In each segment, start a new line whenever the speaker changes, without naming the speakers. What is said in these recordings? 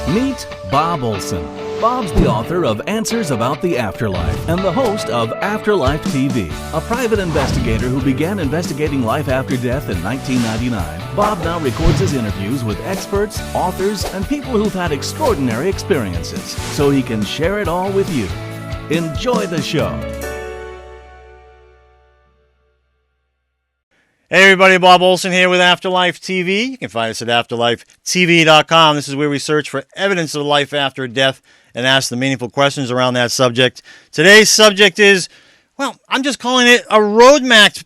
Meet Bob Olson. Bob's the author of Answers About the Afterlife and the host of Afterlife TV, a private investigator who began investigating life after death in 1999. Bob now records his interviews with experts, authors, and people who've had extraordinary experiences so he can share it all with you. Enjoy the show.
Hey everybody, Bob Olson here with Afterlife TV. You can find us at afterlifetv.com. This is where we search for evidence of life after death and ask the meaningful questions around that subject. Today's subject is, well, I'm just calling it a roadmap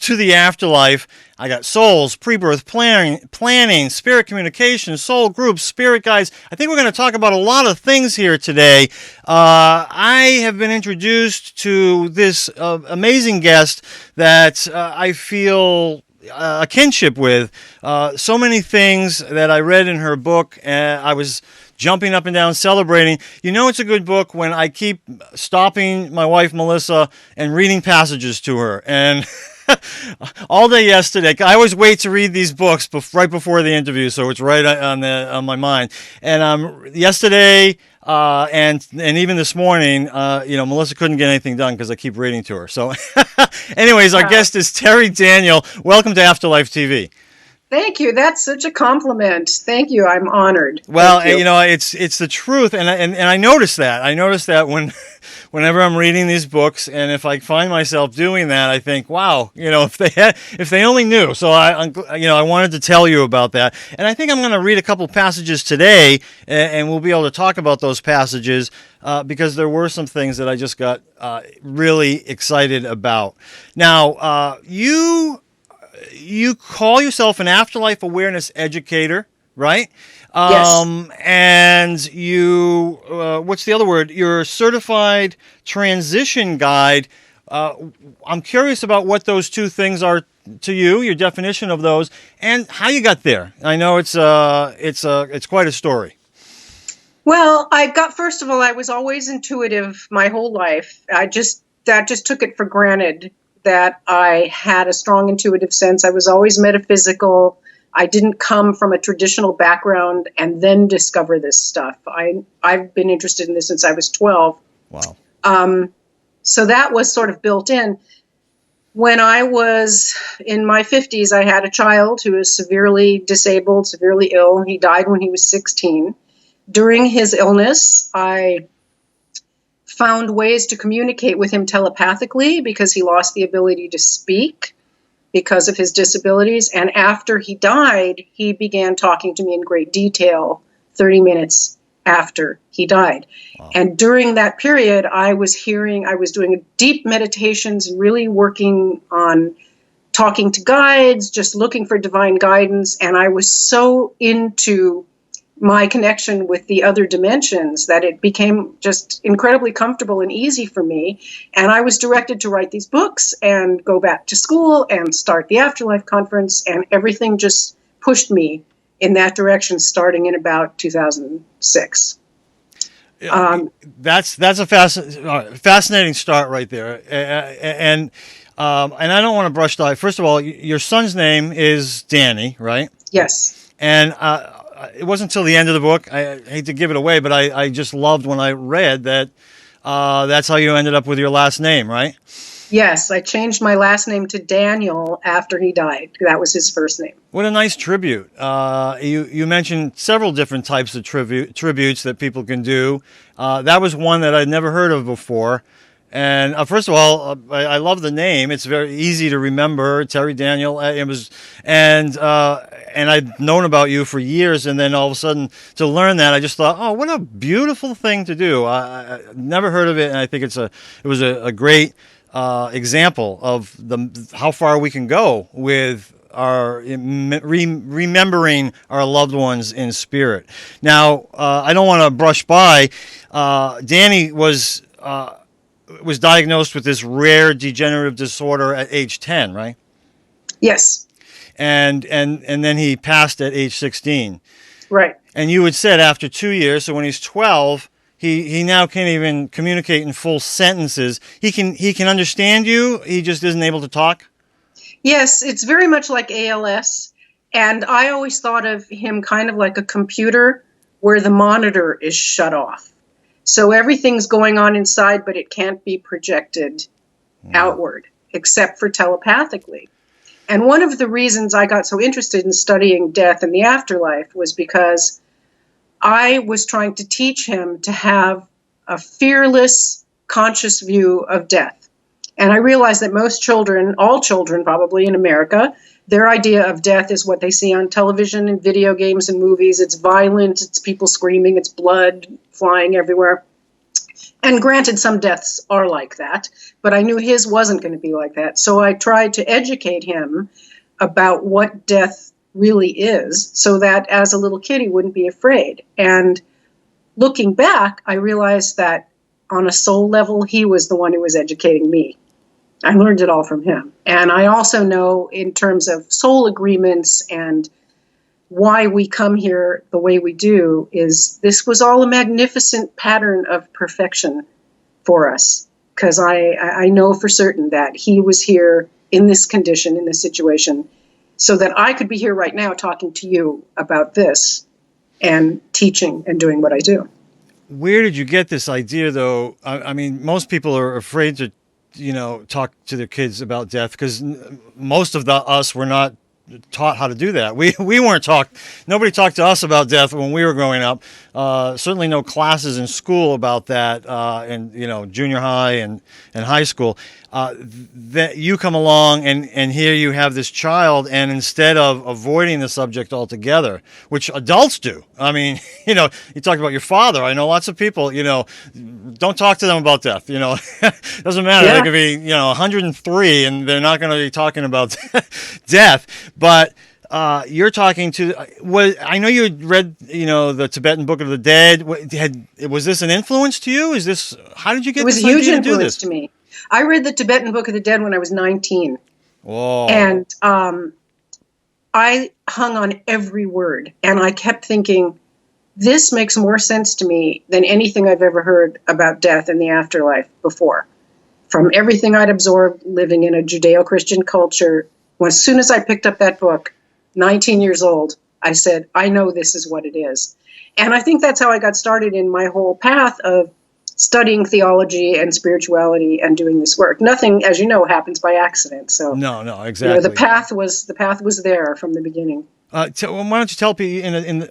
to the afterlife. I got souls, pre-birth planning, spirit communication, soul groups, spirit guides. I think we're going to talk about a lot of things here today. I have been introduced to this amazing guest that I feel a kinship with. So many things that I read in her book, and I was jumping up and down, celebrating. You know it's a good book when I keep stopping my wife, Melissa, and reading passages to her. And all day yesterday, I always wait to read these books right before the interview, so it's right on my mind. And yesterday and even this morning, Melissa couldn't get anything done because I keep reading to her. So anyways, our guest is Terri Daniel. Welcome to Afterlife TV.
Thank you. That's such a compliment. Thank you. I'm honored.
Well, it's the truth, and I noticed that. I noticed that whenever I'm reading these books, and if I find myself doing that, I think, wow, if they only knew. So I wanted to tell you about that, and I think I'm going to read a couple passages today, and we'll be able to talk about those passages because there were some things that I just got really excited about. Now, you call yourself an afterlife awareness educator, right?
Yes.
And you, what's the other word? You're a certified transition guide. I'm curious about what those two things are to you, your definition of those, and how you got there. I know it's quite a story.
Well, first of all, I was always intuitive my whole life. That just took it for granted that I had a strong intuitive sense. I was always metaphysical. I didn't come from a traditional background and then discover this stuff. I've been interested in this since I was 12.
Wow.
So that was sort of built in. When I was in my 50s, I had a child who was severely disabled, severely ill. He died when he was 16. During his illness, I found ways to communicate with him telepathically because he lost the ability to speak because of his disabilities. And after he died, he began talking to me in great detail 30 minutes after he died. Wow. And during that period, I was doing deep meditations and really working on talking to guides, just looking for divine guidance. And I was so into my connection with the other dimensions that it became just incredibly comfortable and easy for me. And I was directed to write these books and go back to school and start the Afterlife Conference, and everything just pushed me in that direction starting in about 2006.
That's a fascinating start right there. And I don't want to brush by. First of all, your son's name is Danny, right?
Yes.
And it wasn't until the end of the book, I hate to give it away, but I just loved when I read that that's how you ended up with your last name, right?
Yes, I changed my last name to Daniel after he died. That was his first name.
What a nice tribute. You mentioned several different types of tributes that people can do. That was one that I'd never heard of before. And first of all, I love the name. It's very easy to remember, Terri Daniel. And I'd known about you for years, and then all of a sudden to learn that, I just thought, oh, what a beautiful thing to do. I never heard of it, and I think it was a great example of how far we can go with our remembering our loved ones in spirit. Now, I don't want to brush by. Danny was diagnosed with this rare degenerative disorder at age 10, right?
Yes.
And then he passed at age 16.
Right.
And you had said after 2 years, so when he's 12, he now can't even communicate in full sentences. He can understand you, he just isn't able to talk?
Yes, it's very much like ALS. And I always thought of him kind of like a computer where the monitor is shut off. So everything's going on inside, but it can't be projected outward, except for telepathically. And one of the reasons I got so interested in studying death and the afterlife was because I was trying to teach him to have a fearless, conscious view of death. And I realized that most children, all children probably in America, their idea of death is what they see on television and video games and movies. It's violent, it's people screaming, it's blood flying everywhere. And granted, some deaths are like that, but I knew his wasn't going to be like that. So I tried to educate him about what death really is so that as a little kid, he wouldn't be afraid. And looking back, I realized that on a soul level, he was the one who was educating me. I learned it all from him. And I also know in terms of soul agreements and why we come here the way we do is this was all a magnificent pattern of perfection for us. Because I know for certain that he was here in this condition, in this situation, so that I could be here right now talking to you about this and teaching and doing what I do.
Where did you get this idea, though? I mean, most people are afraid to, talk to their kids about death because most of us were not taught how to do that. We weren't taught. Nobody talked to us about death when we were growing up. Certainly no classes in school about that, in junior high and high school. That you come along and here you have this child, and instead of avoiding the subject altogether, which adults do. I mean, you talked about your father. I know lots of people, don't talk to them about death. Doesn't matter.
Yeah.
They could be, 103 and they're not going to be talking about death. But you're talking to. I know you had read, the Tibetan Book of the Dead. Was this an influence to you? How did you get?
It was
this
a huge
idea to do
influence
this?
to me. I read the Tibetan Book of the Dead when I was 19.
Whoa.
And I hung on every word. And I kept thinking, this makes more sense to me than anything I've ever heard about death and the afterlife before. From everything I'd absorbed living in a Judeo-Christian culture, as soon as I picked up that book, 19 years old, I said, I know this is what it is. And I think that's how I got started in my whole path of studying theology and spirituality and doing this work. Nothing, as you know, happens by accident. So
no, exactly.
the path was there from the beginning.
Why don't you tell people?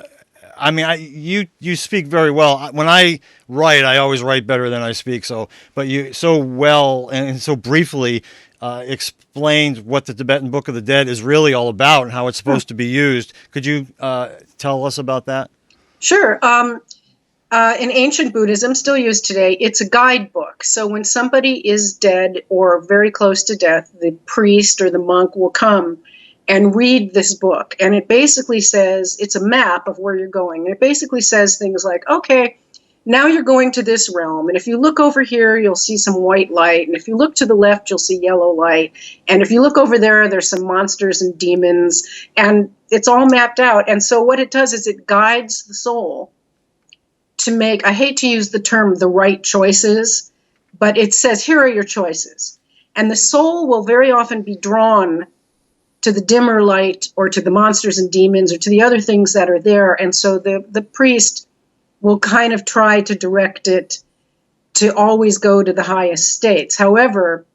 You speak very well. When I write, I always write better than I speak. But you so well and so briefly explained what the Tibetan Book of the Dead is really all about and how it's supposed to be used. Could you tell us about that?
Sure. In ancient Buddhism, still used today, it's a guidebook. So when somebody is dead or very close to death, the priest or the monk will come and read this book. And it basically says, it's a map of where you're going. And it basically says things like, okay, now you're going to this realm. And if you look over here, you'll see some white light. And if you look to the left, you'll see yellow light. And if you look over there, there's some monsters and demons. And it's all mapped out. And so what it does is it guides the soul to make, I hate to use the term the right choices, but it says, here are your choices. And the soul will very often be drawn to the dimmer light or to the monsters and demons or to the other things that are there. And so the priest will kind of try to direct it to always go to the highest states. However,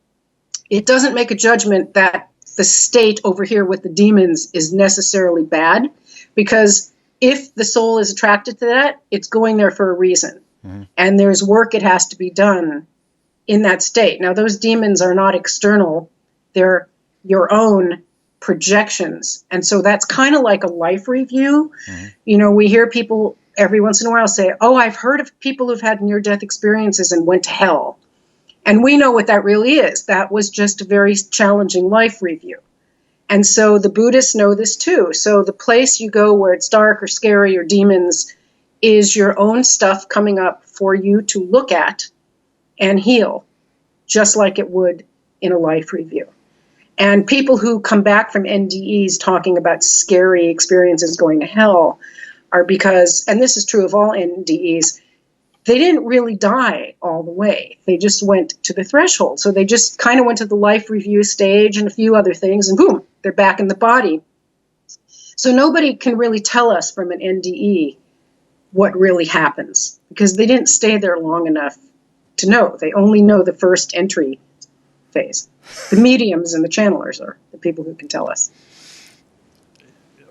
it doesn't make a judgment that the state over here with the demons is necessarily bad, because if the soul is attracted to that, it's going there for a reason. Mm-hmm. And there's work it has to be done in that state. Now, those demons are not external. They're your own projections. And so that's kind of like a life review. Mm-hmm. We hear people every once in a while say, oh, I've heard of people who've had near-death experiences and went to hell. And we know what that really is. That was just a very challenging life review. And so the Buddhists know this too. So the place you go where it's dark or scary or demons is your own stuff coming up for you to look at and heal, just like it would in a life review. And people who come back from NDEs talking about scary experiences going to hell are because, and this is true of all NDEs, they didn't really die all the way. They just went to the threshold. So they just kind of went to the life review stage and a few other things, and boom, they're back in the body. So nobody can really tell us from an NDE what really happens, because they didn't stay there long enough to know. They only know the first entry phase. The mediums and the channelers are the people who can tell us.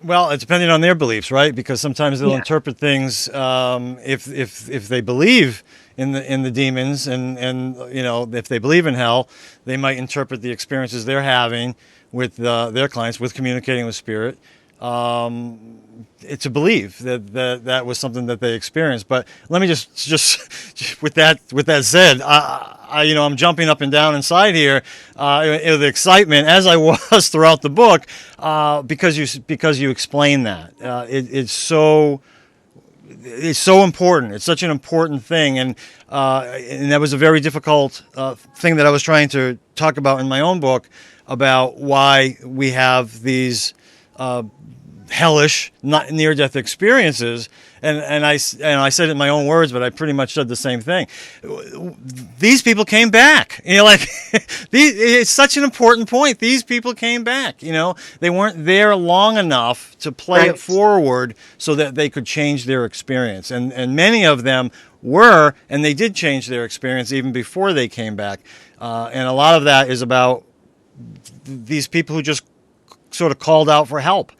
Well, it's depending on their beliefs, right? Because sometimes they'll interpret things if they believe in the demons, and you know, if they believe in hell, they might interpret the experiences they're having with their clients, with communicating with spirit, to believe that was something that they experienced. But let me just with that said, I you know, I'm jumping up and down inside here with excitement, as I was throughout the book, because you explain that. It's so important. It's such an important thing, and that was a very difficult thing that I was trying to talk about in my own book, about why we have these hellish, not near-death experiences, and I said it in my own words, but I pretty much said the same thing. These people came back. You know, like it's such an important point. These people came back. You know, they weren't there long enough to play it forward so that they could change their experience, and many of them were, and they did change their experience even before they came back. And a lot of that is about these people who just sort of called out for help.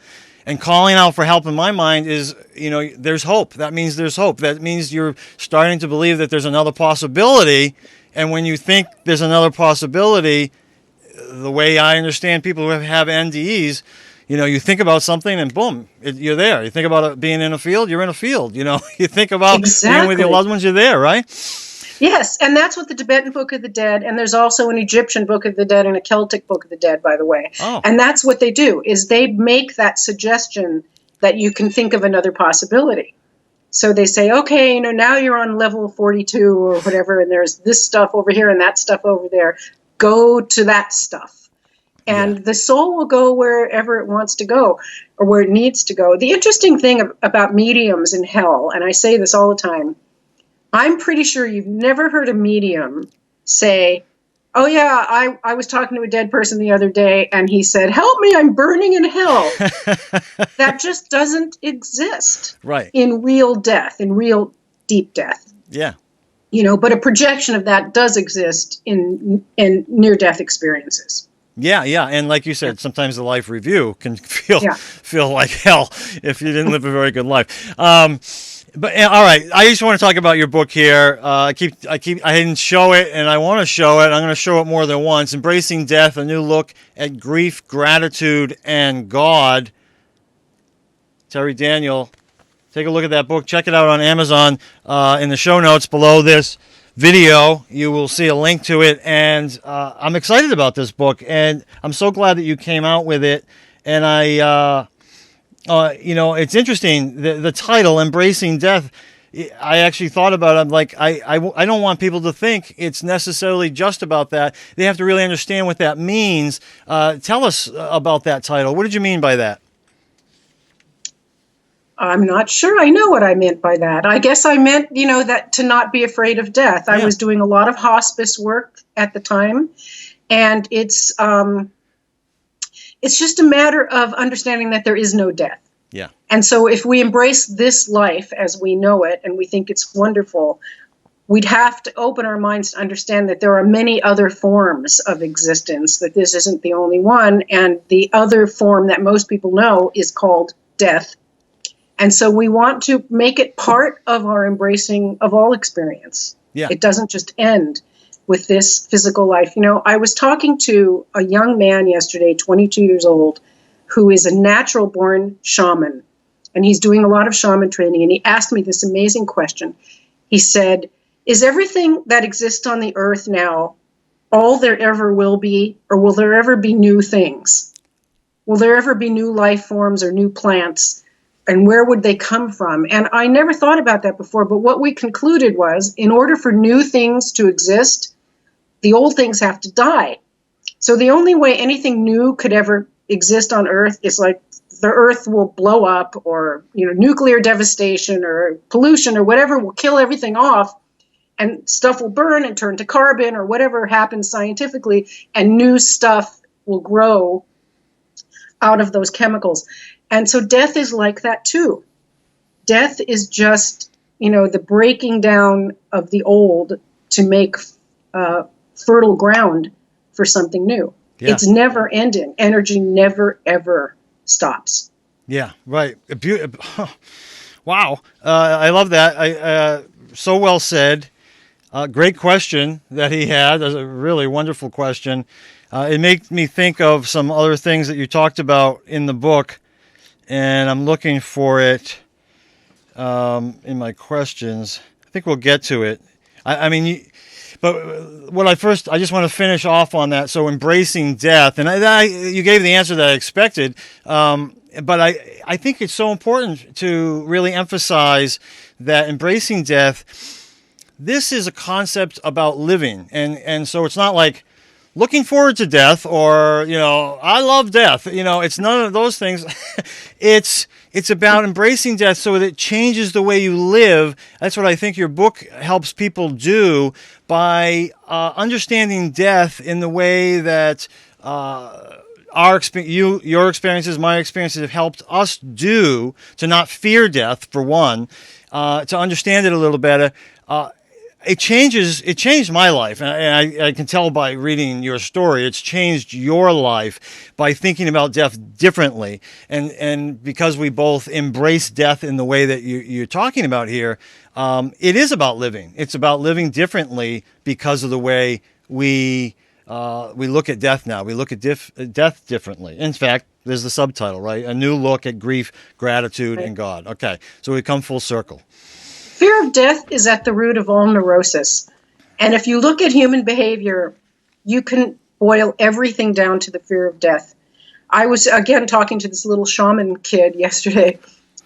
And calling out for help, in my mind, is, you know, there's hope. That means there's hope. That means you're starting to believe that there's another possibility. And when you think there's another possibility, the way I understand people who have NDEs, you know, you think about something and boom, you're there. You think about being in a field, you're in a field. You know, you think about being with your loved ones, you're there, right?
Yes, and that's what the Tibetan Book of the Dead, and there's also an Egyptian Book of the Dead and a Celtic Book of the Dead, by the way.
Oh.
And that's what they do, is they make that suggestion that you can think of another possibility. So they say, okay, you know, now you're on level 42 or whatever, and there's this stuff over here and that stuff over there. Go to that stuff. And the soul will go wherever it wants to go, or where it needs to go. The interesting thing about mediums in hell, and I say this all the time, I'm pretty sure you've never heard a medium say, oh yeah, I was talking to a dead person the other day and he said, help me, I'm burning in hell. That just doesn't exist in real death, in real deep death.
Yeah.
You know, but a projection of that does exist in near-death experiences.
Yeah, yeah, and like you said, sometimes the life review can feel like hell if you didn't live a very good life. But all right, I just want to talk about your book here. I didn't show it, and I want to show it. I'm going to show it more than once. Embracing Death: A New Look at Grief, Gratitude, and God. Terri Daniel, take a look at that book. Check it out on Amazon. In the show notes below this video, you will see a link to it, and I'm excited about this book, and I'm so glad that you came out with it. And you know, it's interesting, the title, Embracing Death. I actually thought about it. I'm like, I don't want people to think it's necessarily just about that. They have to really understand what that means. Tell us about that title. What did you mean by that?
I'm not sure I know what I meant by that. I guess I meant, you know, that to not be afraid of death. I was doing a lot of hospice work at the time, and it's just a matter of understanding that there is no death.
Yeah.
And so if we embrace this life as we know it and we think it's wonderful, we'd have to open our minds to understand that there are many other forms of existence, that this isn't the only one. And the other form that most people know is called death. And so we want to make it part of our embracing of all experience.
Yeah.
It doesn't just end with this physical life. You know, I was talking to a young man yesterday, 22 years old, who is a natural-born shaman. And he's doing a lot of shaman training. And he asked me this amazing question. He said, is everything that exists on the earth now all there ever will be, or will there ever be new things? Will there ever be new life forms or new plants? And where would they come from? And I never thought about that before, but what we concluded was, in order for new things to exist, the old things have to die. So the only way anything new could ever exist on Earth is like the Earth will blow up, or, you know, nuclear devastation or pollution or whatever will kill everything off, and stuff will burn and turn to carbon or whatever happens scientifically, and new stuff will grow out of those chemicals. And so death is like that too. Death is just the breaking down of the old to make fertile ground for something new.
Yeah.
It's never ending. Energy never, ever stops.
Yeah, right. Wow. I love that. So well said. Great question that he had. That's a really wonderful question. It makes me think of some other things that you talked about in the book, and I'm looking for it in my questions. I think we'll get to it. But I just want to finish off on that. So embracing death, and you gave the answer that I expected. But I think it's so important to really emphasize that embracing death, this is a concept about living. And so it's not like looking forward to death or, I love death. It's none of those things. It's about embracing death so that it changes the way you live. That's what I think your book helps people do by understanding death in the way that your experiences, my experiences have helped us do, to not fear death, for one, to understand it a little better. It changed my life, and I can tell by reading your story, it's changed your life by thinking about death differently. And because we both embrace death in the way that you're talking about here, it is about living. It's about living differently because of the way we look at death now. We look at death differently. In fact, there's the subtitle, right? A new look at grief, gratitude, and God. Okay, so we come full circle.
Fear of death is at the root of all neurosis. And if you look at human behavior, you can boil everything down to the fear of death. I was, again, talking to this little shaman kid yesterday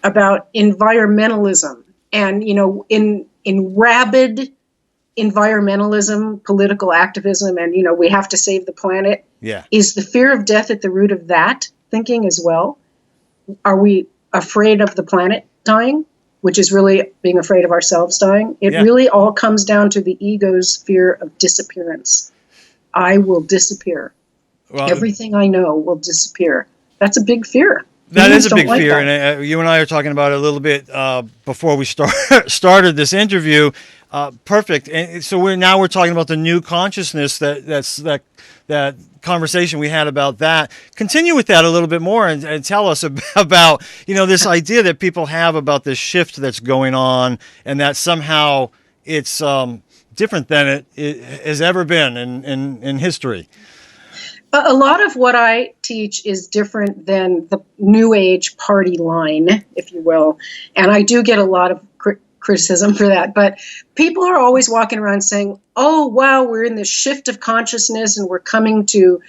about environmentalism. And, in rabid environmentalism, political activism, and, we have to save the planet.
Yeah.
Is the fear of death at the root of that thinking as well? Are we afraid of the planet dying? Which is really being afraid of ourselves dying. It really all comes down to the ego's fear of disappearance. I will disappear. Well, everything I know will disappear. That's a big fear.
That is a big fear. And you and I are talking about it a little bit before we started this interview. Perfect. And so we're talking about the new consciousness that conversation we had about that. Continue with that a little bit more and tell us about this idea that people have about this shift that's going on, and that somehow it's different than it has ever been in history.
A lot of what I teach is different than the New Age party line, if you will, and I do get a lot of criticism for that. But people are always walking around saying, oh, wow, we're in this shift of consciousness and we're coming to,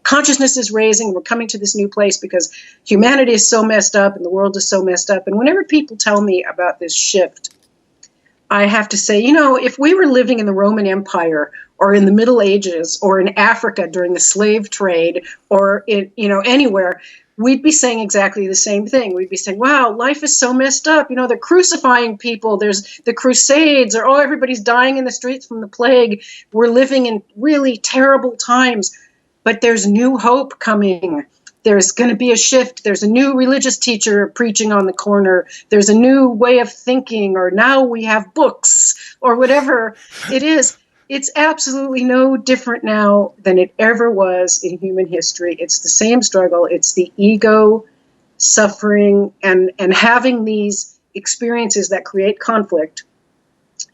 consciousness is raising. We're coming to this new place because humanity is so messed up and the world is so messed up. And whenever people tell me about this shift, I have to say, if we were living in the Roman Empire or in the Middle Ages or in Africa during the slave trade or in, anywhere, we'd be saying exactly the same thing. We'd be saying, wow, life is so messed up. They're crucifying people. There's the Crusades, or, everybody's dying in the streets from the plague. We're living in really terrible times, but there's new hope coming. There's going to be a shift. There's a new religious teacher preaching on the corner. There's a new way of thinking, or now we have books, or whatever it is. It's absolutely no different now than it ever was in human history. It's the same struggle. It's the ego suffering and having these experiences that create conflict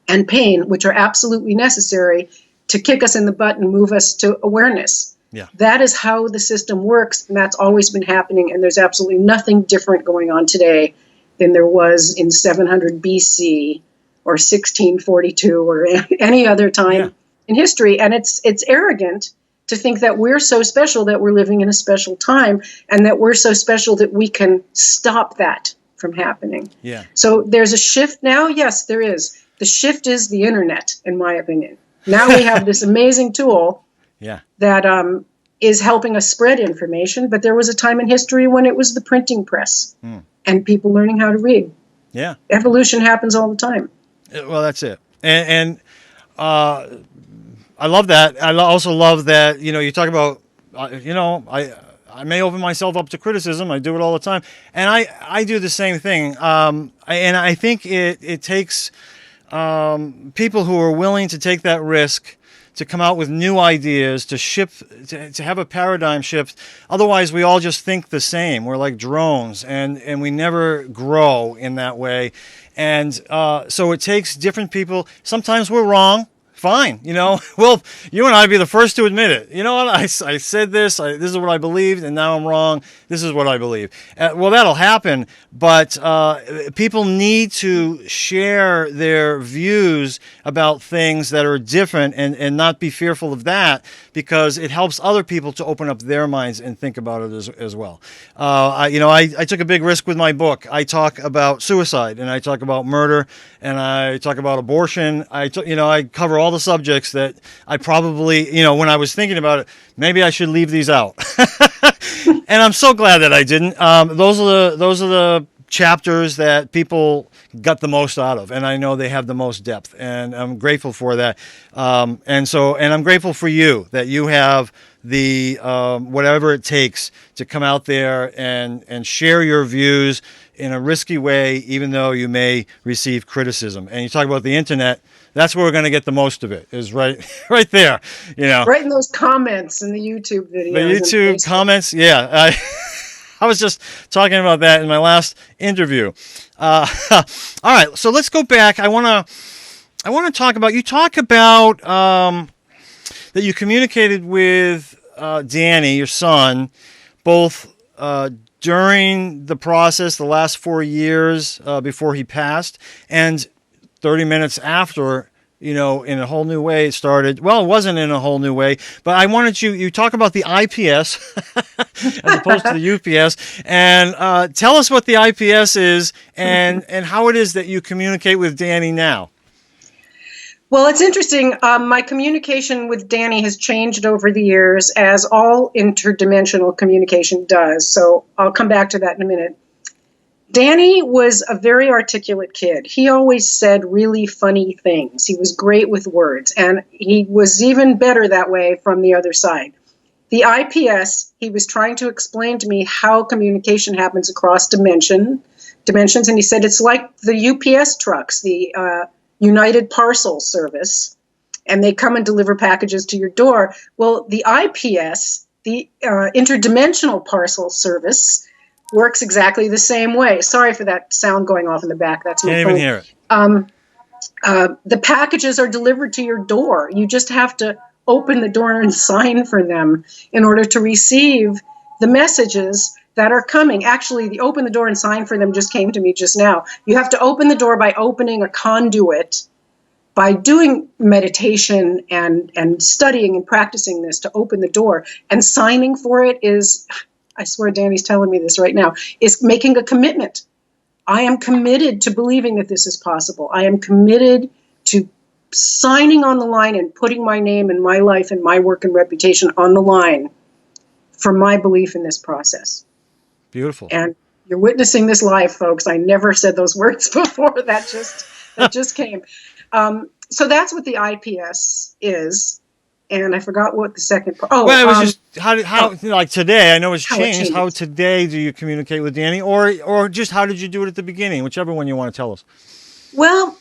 and pain, which are absolutely necessary to kick us in the butt and move us to awareness.
Yeah.
That is how the system works, and that's always been happening, and there's absolutely nothing different going on today than there was in 700 BC or 1642 or any other time in history. And it's arrogant to think that we're so special, that we're living in a special time, and that we're so special that we can stop that from happening.
Yeah.
So there's a shift now. Yes, there is. The shift is the internet, in my opinion. Now we have this amazing tool that is helping us spread information, but there was a time in history when it was the printing press and people learning how to read.
Yeah.
Evolution happens all the time.
Well, that's it. And I love that. I also love that, you talk about, I may open myself up to criticism. I do it all the time. And I do the same thing. And I think it takes people who are willing to take that risk to come out with new ideas, to have a paradigm shift. Otherwise, we all just think the same. We're like drones, and we never grow in that way. And so it takes different people. Sometimes we're wrong. Fine, well, you and I be the first to admit it. You know what? I said this. This is what I believed, and now I'm wrong. This is what I believe. Well, that'll happen, but people need to share their views about things that are different, and not be fearful of that, because it helps other people to open up their minds and think about it as well. I took a big risk with my book. I talk about suicide, and I talk about murder, and I talk about abortion. I cover all the subjects that I probably, when I was thinking about it, maybe I should leave these out. And I'm so glad that I didn't. Those are the chapters that people got the most out of, and I know they have the most depth, and I'm grateful for that. And I'm grateful for you, that you have the whatever it takes to come out there and share your views in a risky way, even though you may receive criticism. And you talk about the internet. That's where we're going to get the most of it, is right there,
Right in those comments in the YouTube videos.
The YouTube comments, yeah. I was just talking about that in my last interview. All right, so let's go back. I want to talk about, you talk about that you communicated with Danny, your son, both during the process, the last 4 years before he passed, and 30 minutes after, in a whole new way it started. Well, it wasn't in a whole new way, but I wanted you talk about the IPS as opposed to the UPS, and tell us what the IPS is and how it is that you communicate with Danny now.
Well, it's interesting. My communication with Danny has changed over the years, as all interdimensional communication does. So I'll come back to that in a minute. Danny was a very articulate kid. He always said really funny things. He was great with words, and he was even better that way from the other side. The IPS, he was trying to explain to me how communication happens across dimensions, and he said it's like the UPS trucks, the United Parcel Service, and they come and deliver packages to your door. Well, the IPS, the Interdimensional Parcel Service, works exactly the same way. Sorry for that sound going off in the back. That's my phone.
Can't even hear it.
The packages are delivered to your door. You just have to open the door and sign for them in order to receive the messages that are coming. Actually, the open the door and sign for them just came to me just now. You have to open the door by opening a conduit, by doing meditation and studying and practicing this to open the door. And signing for it is, I swear Danny's telling me this right now, is making a commitment. I am committed to believing that this is possible. I am committed to signing on the line and putting my name and my life and my work and reputation on the line for my belief in this process.
Beautiful.
And you're witnessing this live, folks. I never said those words before. That just came. So that's what the IPS is. And I forgot what the second part. Oh,
well, it was just how like today. I know it's changed. How today do you communicate with Danny, or just how did you do it at the beginning? Whichever one you want to tell us.
Well,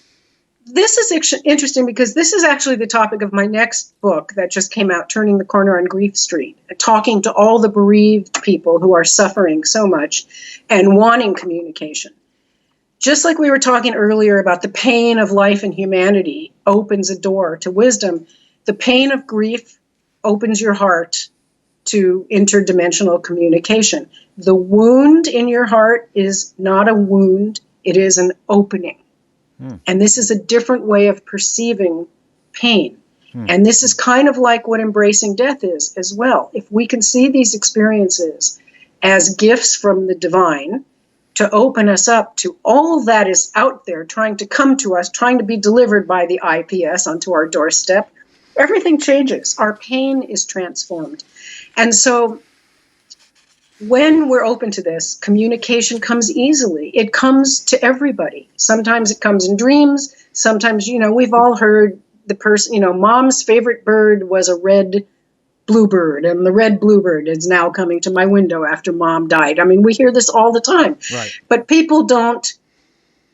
this is interesting because this is actually the topic of my next book that just came out, Turning the Corner on Grief Street, talking to all the bereaved people who are suffering so much and wanting communication. Just like we were talking earlier about the pain of life and humanity opens a door to wisdom, the pain of grief opens your heart to interdimensional communication. The wound in your heart is not a wound, it is an opening. And this is a different way of perceiving pain. And this is kind of like what embracing death is as well. If we can see these experiences as gifts from the divine to open us up to all that is out there trying to come to us, trying to be delivered by the IPS onto our doorstep, everything changes. Our pain is transformed. And so when we're open to this, communication comes easily. It comes to everybody. Sometimes it comes in dreams. Sometimes, we've all heard the person, mom's favorite bird was a red bluebird, and the red bluebird is now coming to my window after mom died. I mean, we hear this all the time.
Right.
But people don't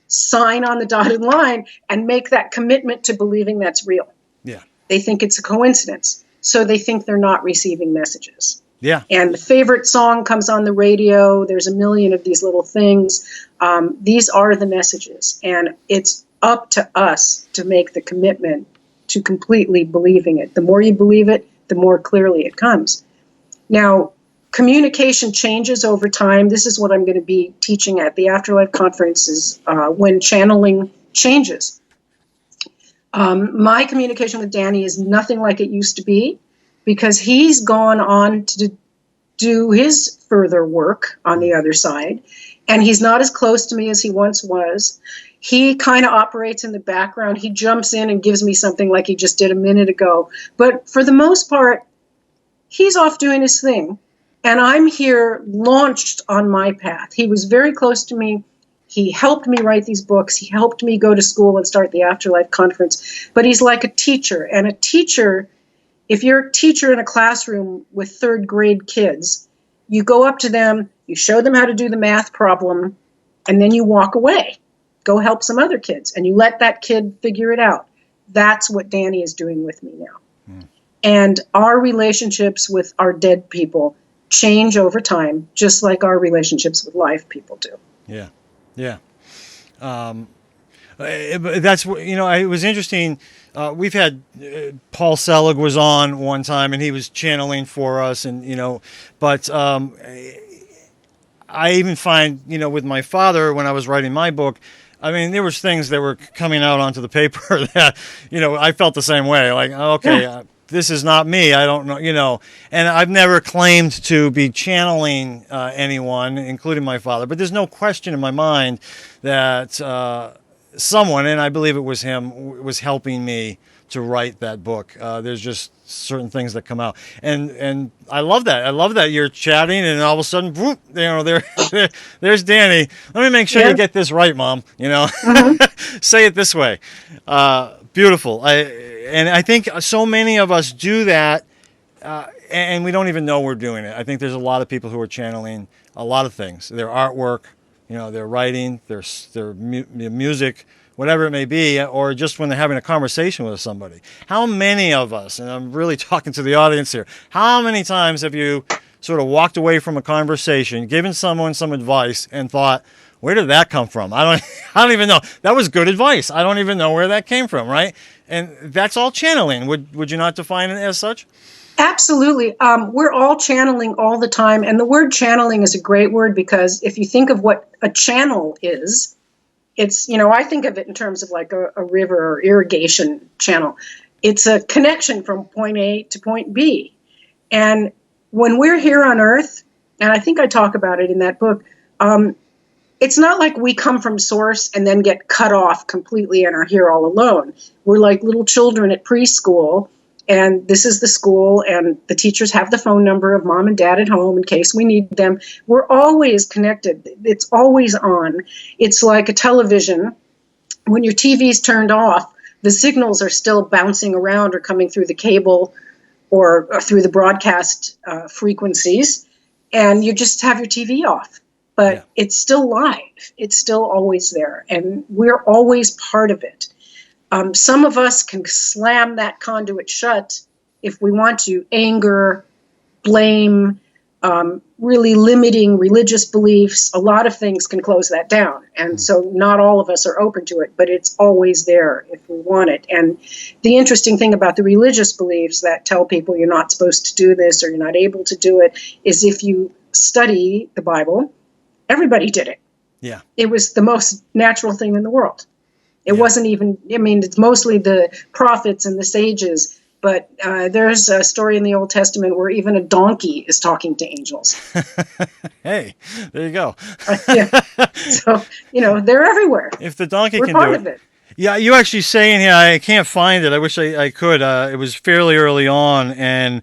sign on the dotted line and make that commitment to believing that's real.
Yeah.
They think it's a coincidence. So they think they're not receiving messages.
Yeah.
And the favorite song comes on the radio. There's a million of these little things. These are the messages. And it's up to us to make the commitment to completely believing it. The more you believe it, the more clearly it comes. Now, communication changes over time. This is what I'm going to be teaching at the Afterlife Conference is when channeling changes. My communication with Danny is nothing like it used to be because he's gone on to do his further work on the other side, and he's not as close to me as he once was. He kind of operates in the background. He jumps in and gives me something like he just did a minute ago. But for the most part, he's off doing his thing, and I'm here launched on my path. He was very close to me. He helped me write these books. He helped me go to school and start the Afterlife Conference. But he's like a teacher. And a teacher, if you're a teacher in a classroom with third grade kids, you go up to them, you show them how to do the math problem, and then you walk away. Go help some other kids. And you let that kid figure it out. That's what Danny is doing with me now. And our relationships with our dead people change over time, just like our relationships with live people do.
Yeah. Yeah. That's, it was interesting. We've had Paul Selig was on one time and he was channeling for us and, but I even find, with my father, when I was writing my book, I mean, there was things that were coming out onto the paper that, I felt the same way. Like, okay, this is not me. I don't know, and I've never claimed to be channeling anyone, including my father. But there's no question in my mind that someone, and I believe it was him, was helping me to write that book. There's just certain things that come out, and I love that. I love that you're chatting, and all of a sudden, whoop, there's Danny. Let me make sure you get this right, Mom. Say it this way. Beautiful. And I think so many of us do that, and we don't even know we're doing it. I think there's a lot of people who are channeling a lot of things. Their artwork, their writing, their music, whatever it may be, or just when they're having a conversation with somebody. How many of us, and I'm really talking to the audience here, how many times have you sort of walked away from a conversation, given someone some advice, and thought, where did that come from? I don't even know. That was good advice. I don't even know where that came from, right? And that's all channeling. Would you not define it as such?
Absolutely. We're all channeling all the time. And the word channeling is a great word because if you think of what a channel is, it's, I think of it in terms of like a river or irrigation channel. It's a connection from point A to point B. And when we're here on Earth, and I think I talk about it in that book, it's not like we come from source and then get cut off completely and are here all alone. We're like little children at preschool, and this is the school, and the teachers have the phone number of mom and dad at home in case we need them. We're always connected. It's always on. It's like a television. When your TV's turned off, the signals are still bouncing around or coming through the cable or through the broadcast frequencies, and you just have your TV off. But it's still live. It's still always there. And we're always part of it. Some of us can slam that conduit shut if we want to. Anger, blame, really limiting religious beliefs. A lot of things can close that down. And so not all of us are open to it, but it's always there if we want it. And the interesting thing about the religious beliefs that tell people you're not supposed to do this or you're not able to do it is if you study the Bible, everybody did it.
Yeah.
It was the most natural thing in the world. It wasn't even, it's mostly the prophets and the sages, but there's a story in the Old Testament where even a donkey is talking to angels.
Hey, there you go.
So, they're everywhere.
If the donkey
We're
can
part
do
of it.
Yeah, you actually say in here, I can't find it. I wish I could. It was fairly early on, and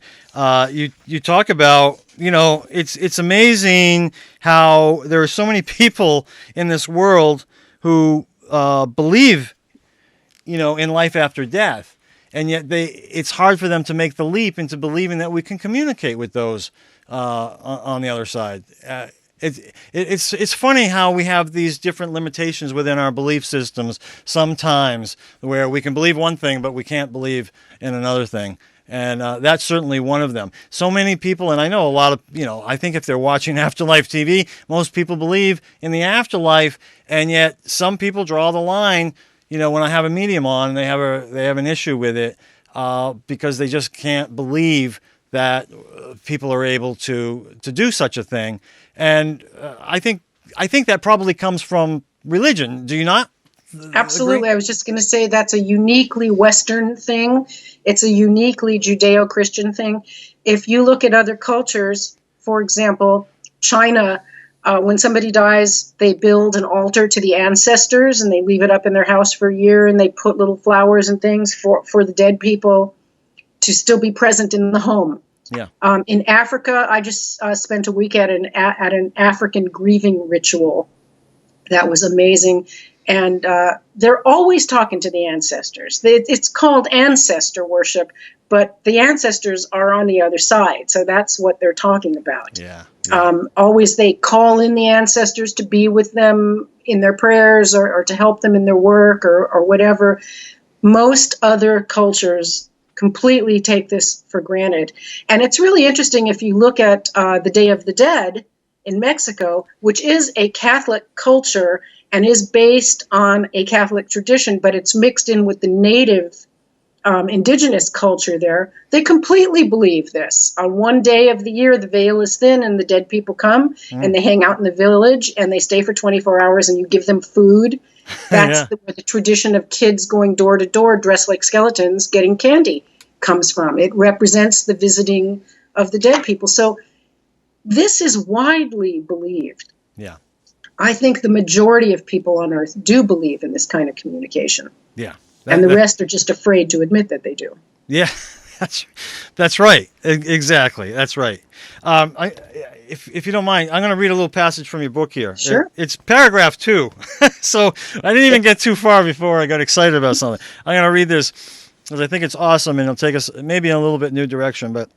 you talk about, it's amazing how there are so many people in this world who believe, in life after death. and yet it's hard for them to make the leap into believing that we can communicate with those on the other side. It's funny how we have these different limitations within our belief systems sometimes, where we can believe one thing, but we can't believe in another thing. And that's certainly one of them. So many people, and I know a lot of, I think if they're watching Afterlife TV, most people believe in the afterlife, and yet some people draw the line, when I have a medium on, they have an issue with it because they just can't believe that people are able to do such a thing. And I think that probably comes from religion. Do you not?
Absolutely.
Agree?
I was just going to say that's a uniquely Western thing. It's a uniquely Judeo-Christian thing. If you look at other cultures, for example, China, when somebody dies, they build an altar to the ancestors and they leave it up in their house for a year, and they put little flowers and things for the dead people to still be present in the home.
Yeah.
In Africa, I just spent a week at an African grieving ritual. That was amazing. And they're always talking to the ancestors. It's called ancestor worship, but the ancestors are on the other side. So that's what they're talking about.
Yeah.
Always they call in the ancestors to be with them in their prayers or to help them in their work or whatever. Most other cultures completely take this for granted. And it's really interesting if you look at the Day of the Dead in Mexico, which is a Catholic culture and is based on a Catholic tradition, but it's mixed in with the native indigenous culture there. They completely believe this. On one day of the year, the veil is thin and the dead people come and they hang out in the village and they stay for 24 hours and you give them food. That's where the tradition of kids going door to door dressed like skeletons getting candy comes from. It represents the visiting of the dead people. So this is widely believed.
Yeah.
I think the majority of people on Earth do believe in this kind of communication.
Yeah.
And the rest are just afraid to admit that they do.
Yeah, that's right. Exactly. That's right. If you don't mind, I'm going to read a little passage from your book here.
Sure.
It's paragraph 2. So I didn't even get too far before I got excited about something. I'm going to read this because I think it's awesome and it'll take us maybe in a little bit new direction. But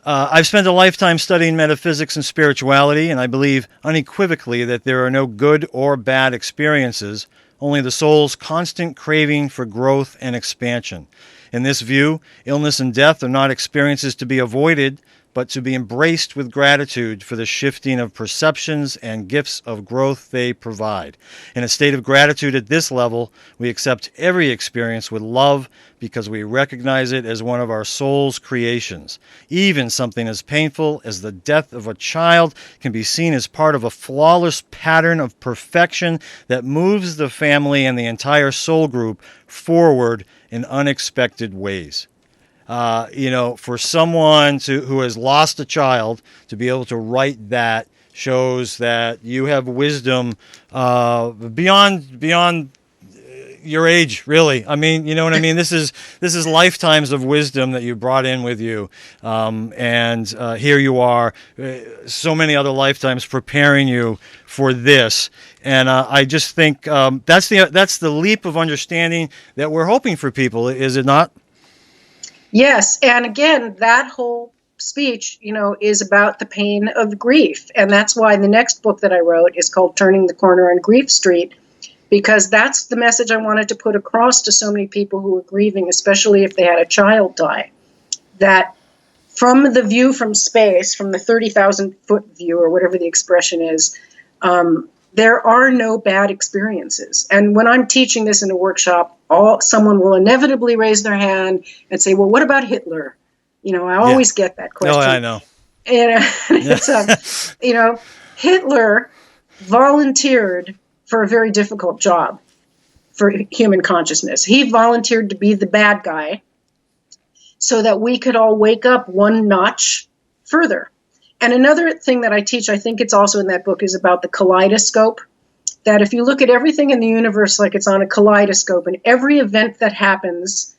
I've spent a lifetime studying metaphysics and spirituality, and I believe unequivocally that there are no good or bad experiences, only the soul's constant craving for growth and expansion. In this view, illness and death are not experiences to be avoided, but to be embraced with gratitude for the shifting of perceptions and gifts of growth they provide. In a state of gratitude at this level, we accept every experience with love because we recognize it as one of our soul's creations. Even something as painful as the death of a child can be seen as part of a flawless pattern of perfection that moves the family and the entire soul group forward in unexpected ways. For someone who has lost a child to be able to write that shows that you have wisdom beyond your age, really. I mean, you know what I mean? This is lifetimes of wisdom that you brought in with you, and here you are, so many other lifetimes preparing you for this. And I just think that's the leap of understanding that we're hoping for people, is it not?
Yes, and again, that whole speech, is about the pain of grief, and that's why the next book that I wrote is called Turning the Corner on Grief Street, because that's the message I wanted to put across to so many people who are grieving, especially if they had a child die, that from the view from space, from the 30,000-foot view, or whatever the expression is, there are no bad experiences. And when I'm teaching this in a workshop, someone will inevitably raise their hand and say, well, what about Hitler? I always get that question.
Oh, I know.
And it's, Hitler volunteered for a very difficult job for human consciousness. He volunteered to be the bad guy so that we could all wake up one notch further. And another thing that I teach, I think it's also in that book, is about the kaleidoscope. That if you look at everything in the universe like it's on a kaleidoscope, and every event that happens,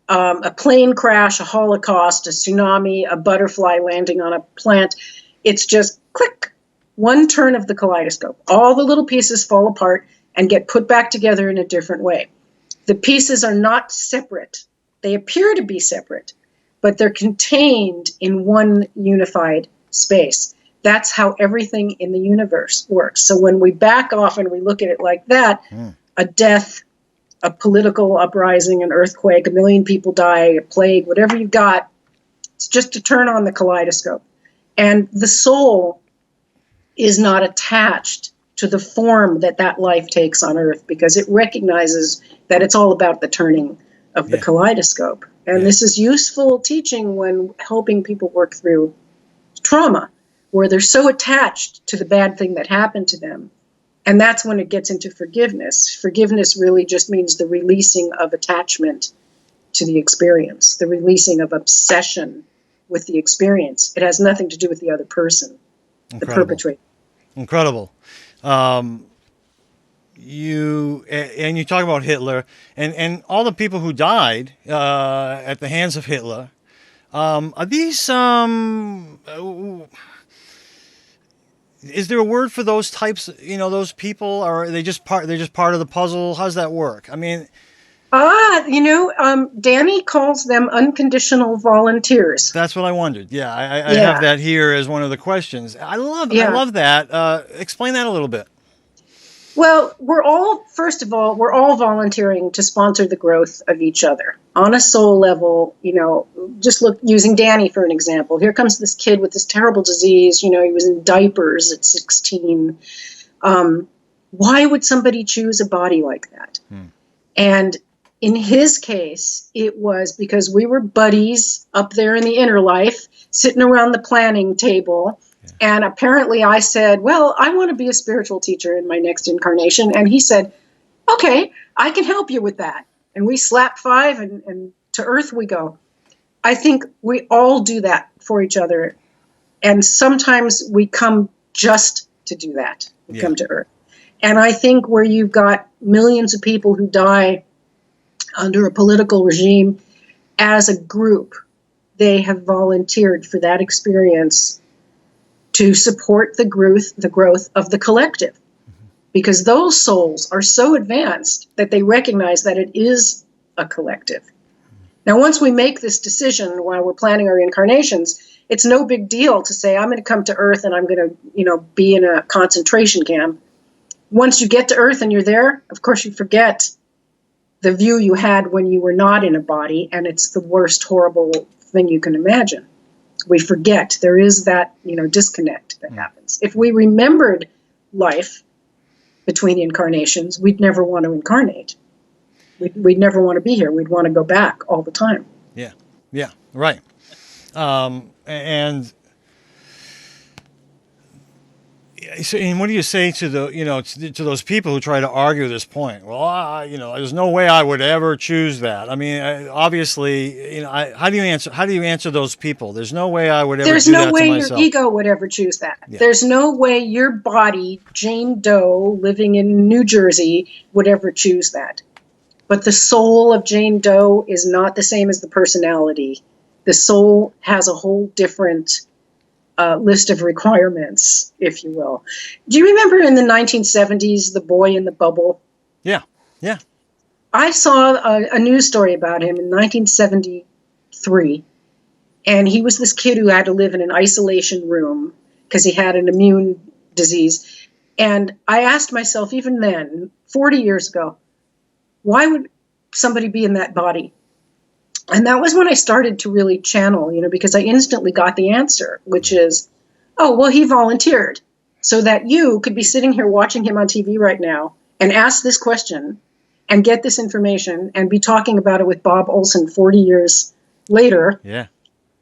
a plane crash, a Holocaust, a tsunami, a butterfly landing on a plant, it's just click, one turn of the kaleidoscope. All the little pieces fall apart and get put back together in a different way. The pieces are not separate. They appear to be separate, but they're contained in one unified space. That's how everything in the universe works. So when we back off and we look at it like that, a death, a political uprising, an earthquake, 1 million people die, a plague, whatever you've got, it's just to turn on the kaleidoscope. And the soul is not attached to the form that that life takes on earth, because it recognizes that it's all about the turning of the kaleidoscope. And this is useful teaching when helping people work through trauma, where they're so attached to the bad thing that happened to them. And that's when it gets into forgiveness. Forgiveness really just means the releasing of attachment to the experience, the releasing of obsession with the experience. It has nothing to do with the other person, the perpetrator.
Incredible. You talk about Hitler and all the people who died at the hands of Hitler. Are these is there a word for those types? Those people, or are they just part? They're just part of the puzzle. How's that work? I mean,
Danny calls them unconditional volunteers.
That's what I wondered. Yeah, I have that here as one of the questions. I love that. Explain that a little bit.
Well, we're all volunteering to sponsor the growth of each other on a soul level. Just look, using Danny for an example. Here comes this kid with this terrible disease. He was in diapers at 16. Why would somebody choose a body like that? And in his case, it was because we were buddies up there in the inner life, sitting around the planning table. And apparently I said, well, I want to be a spiritual teacher in my next incarnation. And he said, okay, I can help you with that. And we slapped 5 and to earth we go. I think we all do that for each other. And sometimes we come just to do that. We come to earth. And I think where you've got millions of people who die under a political regime, as a group, they have volunteered for that experience to support the growth of the collective, because those souls are so advanced that they recognize that it is a collective. Now, once we make this decision while we're planning our incarnations, it's no big deal to say, I'm going to come to Earth and I'm going to, be in a concentration camp. Once you get to Earth and you're there, of course, you forget the view you had when you were not in a body, and it's the worst, horrible thing you can imagine. We forget. There is that, disconnect that happens. If we remembered life between incarnations, we'd never want to incarnate. We'd never want to be here. We'd want to go back all the time.
Yeah, right. And what do you say to to those people who try to argue this point? Well, there's no way I would ever choose that. I mean, obviously, how do you answer those people? There's no way I would ever.
There's no way your ego would ever choose that. Yeah. There's no way your body, Jane Doe, living in New Jersey, would ever choose that. But the soul of Jane Doe is not the same as the personality. The soul has a whole different list of requirements, if you will. Do you remember in the 1970s, The Boy in the Bubble?
Yeah.
I saw a news story about him in 1973, and he was this kid who had to live in an isolation room because he had an immune disease. And I asked myself, even then, 40 years ago, why would somebody be in that body? And that was when I started to really channel, because I instantly got the answer, which is, oh, well, he volunteered so that you could be sitting here watching him on TV right now and ask this question and get this information and be talking about it with Bob Olson 40 years later.
Yeah.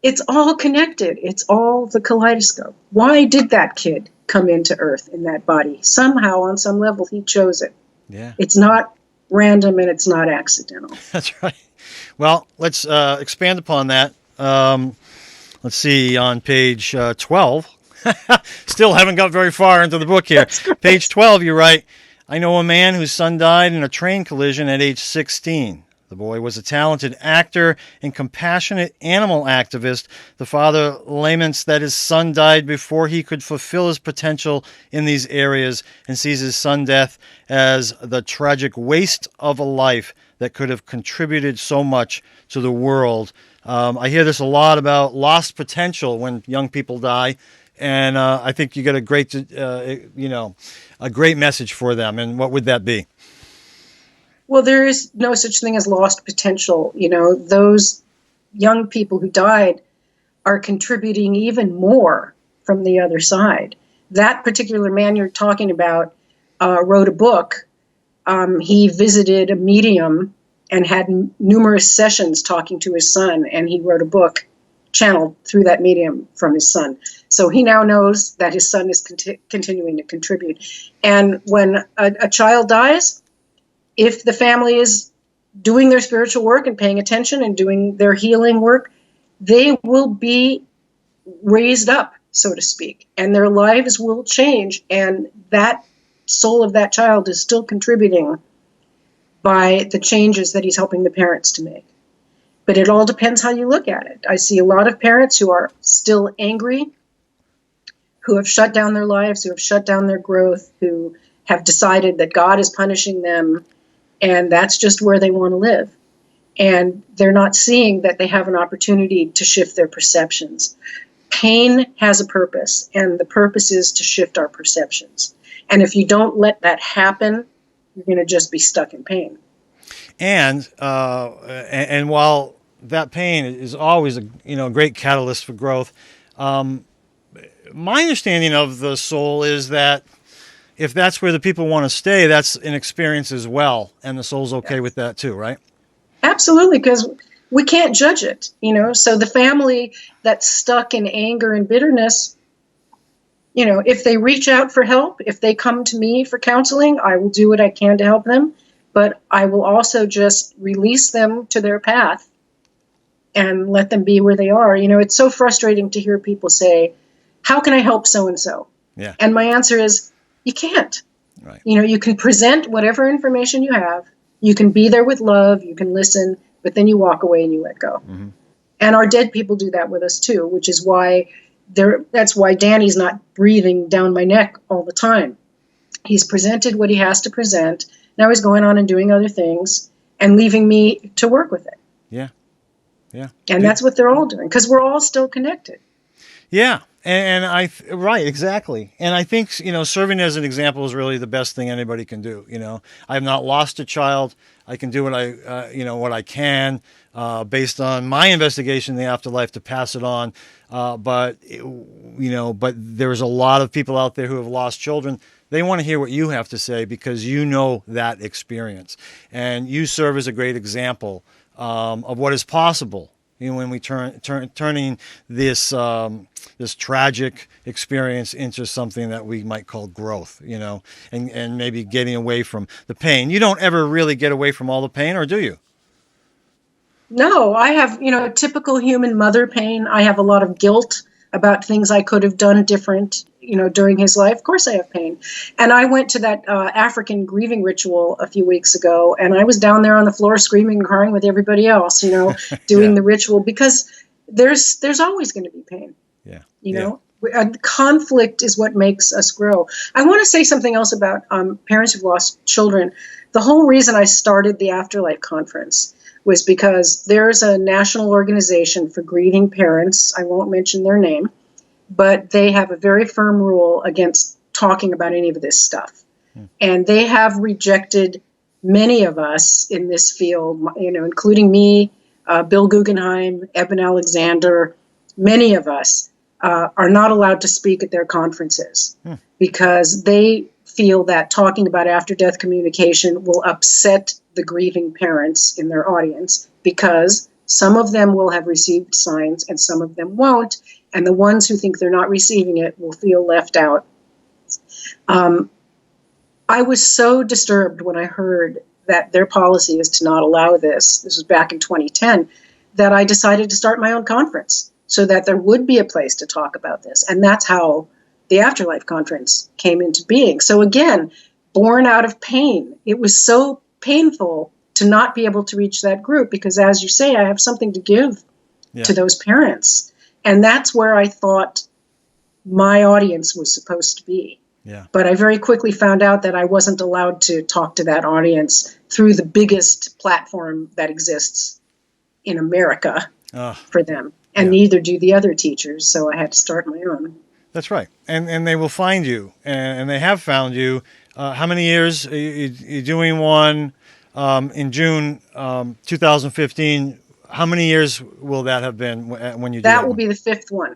It's all connected. It's all the kaleidoscope. Why did that kid come into Earth in that body? Somehow, on some level, he chose it.
Yeah.
It's not random and it's not accidental.
That's right. Well, let's expand upon that. Let's see, on page 12. Still haven't got very far into the book here. Page 12, you write, I know a man whose son died in a train collision at age 16. The boy was a talented actor and compassionate animal activist. The father laments that his son died before he could fulfill his potential in these areas and sees his son's death as the tragic waste of a life that could have contributed so much to the world. I hear this a lot about lost potential when young people die, and I think you got a great, a great message for them. And what would that be?
Well, there is no such thing as lost potential. Those young people who died are contributing even more from the other side. That particular man you're talking about wrote a book. He visited a medium and had numerous sessions talking to his son, and he wrote a book channeled through that medium from his son. So he now knows that his son is continuing to contribute. And when a child dies, if the family is doing their spiritual work and paying attention and doing their healing work, they will be raised up, so to speak, and their lives will change. And that soul of that child is still contributing by the changes that he's helping the parents to make. But it all depends how you look at it. I see a lot of parents who are still angry, who have shut down their lives, who have shut down their growth, who have decided that God is punishing them, and that's just where they want to live. And they're not seeing that they have an opportunity to shift their perceptions. Pain has a purpose, and the purpose is to shift our perceptions. And if you don't let that happen, you're going to just be stuck in pain. And
while that pain is always a great catalyst for growth, my understanding of the soul is that if that's where the people want to stay, that's an experience as well, and the soul's okay with that too, right?
Absolutely, because we can't judge it, So the family that's stuck in anger and bitterness, if they reach out for help, if they come to me for counseling, I will do what I can to help them, but I will also just release them to their path and let them be where they are. It's so frustrating to hear people say, how can I help so-and-so?
Yeah.
And my answer is, you can't.
Right.
You can present whatever information you have. You can be there with love. You can listen, but then you walk away and you let go. Mm-hmm. And our dead people do that with us too, which is why that's why Danny's not breathing down my neck all the time. He's presented what he has to present. Now he's going on and doing other things and leaving me to work with it.
Yeah. Yeah.
And that's what they're all doing, because we're all still connected.
Yeah. Right, exactly. And I think, serving as an example is really the best thing anybody can do. I have not lost a child. I can do what I can, based on my investigation in the afterlife to pass it on. But there's a lot of people out there who have lost children. They want to hear what you have to say because you know that experience. And you serve as a great example of what is possible. When we turning this tragic experience into something that we might call growth, and maybe getting away from the pain. You don't ever really get away from all the pain, or do you?
No, I have, typical human mother pain. I have a lot of guilt about things I could have done different, during his life. Of course I have pain. And I went to that African grieving ritual a few weeks ago, and I was down there on the floor screaming and crying with everybody else, doing the ritual, because there's always going to be pain.
Yeah.
Conflict is what makes us grow. I want to say something else about parents who've lost children. The whole reason I started the Afterlife Conference was because there's a national organization for grieving parents. I won't mention their name, but they have a very firm rule against talking about any of this stuff. And they have rejected many of us in this field, including me, Bill Guggenheim, Eben Alexander. Many of us are not allowed to speak at their conferences because they feel that talking about after-death communication will upset the grieving parents in their audience, because some of them will have received signs and some of them won't, and the ones who think they're not receiving it will feel left out. I was so disturbed when I heard that their policy is to not allow this. This was back in 2010, that I decided to start my own conference so that there would be a place to talk about this. And that's how the Afterlife Conference came into being. So again, born out of pain. It was so painful to not be able to reach that group because, as you say, I have something to give to those parents. And that's where I thought my audience was supposed to be.
Yeah.
But I very quickly found out that I wasn't allowed to talk to that audience through the biggest platform that exists in America for them. And neither do the other teachers. So I had to start my own.
That's right. And they will find you. And they have found you. How many years? You're doing one in June 2015. How many years will that have been when you do that?
That will be the fifth one.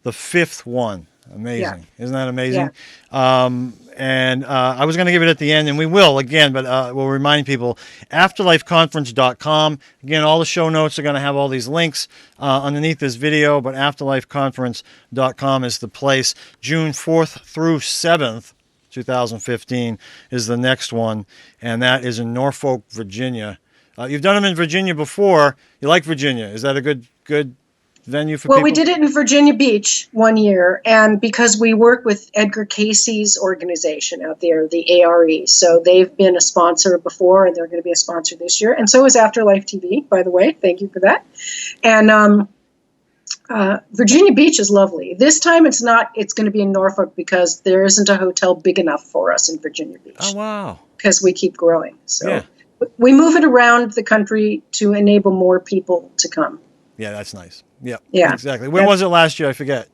The fifth one. Amazing.
Yeah.
Isn't that amazing?
Yeah.
And I was going to give it at the end, and we will again, but we'll remind people, afterlifeconference.com. Again, all the show notes are going to have all these links underneath this video, but afterlifeconference.com is the place. June 4th through 7th, 2015 is the next one, and that is in Norfolk, Virginia. You've done them in Virginia before. You like Virginia. Is that a good venue for people?
Well, we did it in Virginia Beach one year, and because we work with Edgar Casey's organization out there, the ARE, so they've been a sponsor before, and they're going to be a sponsor this year, and so is Afterlife TV, by the way. Thank you for that. And Virginia Beach is lovely. This time it's going to be in Norfolk because there isn't a hotel big enough for us in Virginia Beach.
Oh, wow.
Because we keep growing. So we move it around the country to enable more people to come.
Yeah, that's nice. Yeah, exactly. When was it last year? I forget.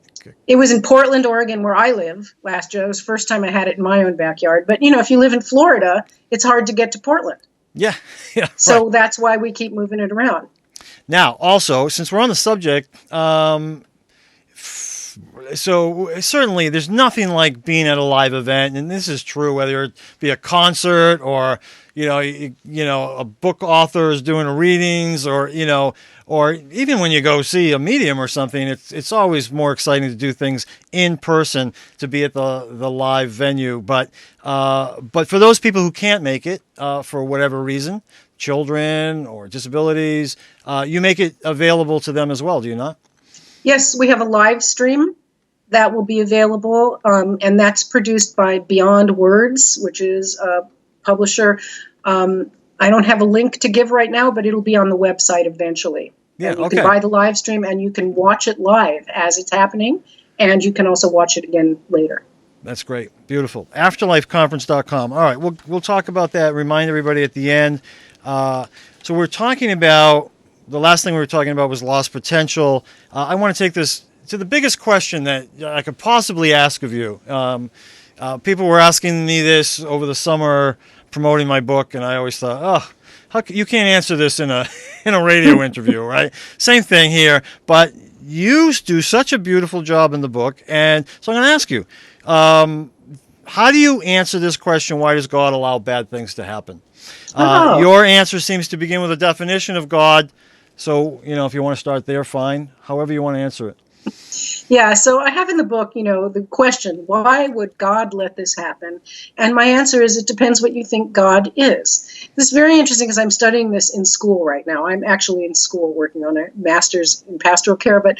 It was in Portland, Oregon, where I live last year. It was the first time I had it in my own backyard. But, if you live in Florida, it's hard to get to Portland.
Yeah.
So that's why we keep moving it around.
Now, also, since we're on the subject, so certainly there's nothing like being at a live event, and this is true whether it be a concert or a book author is doing readings or even when you go see a medium or something, it's always more exciting to do things in person, to be at the live venue. But for those people who can't make it for whatever reason, children or disabilities, you make it available to them as well, do you not?
Yes, we have a live stream that will be available, and that's produced by Beyond Words, which is a publisher. I don't have a link to give right now, but it'll be on the website eventually.
Yeah,
you can buy the live stream, and you can watch it live as it's happening, and you can also watch it again later.
That's great. Beautiful. Afterlifeconference.com. All right, we'll talk about that. Remind everybody at the end. So we're talking about, the last thing we were talking about was lost potential. I want to take this to the biggest question that I could possibly ask of you. People were asking me this over the summer promoting my book, and I always thought, you can't answer this in a radio interview, right? Same thing here, but you do such a beautiful job in the book, and so I'm going to ask you, how do you answer this question, why does God allow bad things to happen? Your answer seems to begin with a definition of God, so, if you want to start there, fine. However you want to answer it.
Yeah, so I have in the book, the question, why would God let this happen? And my answer is, it depends what you think God is. This is very interesting because I'm studying this in school right now. I'm actually in school working on a master's in pastoral care, but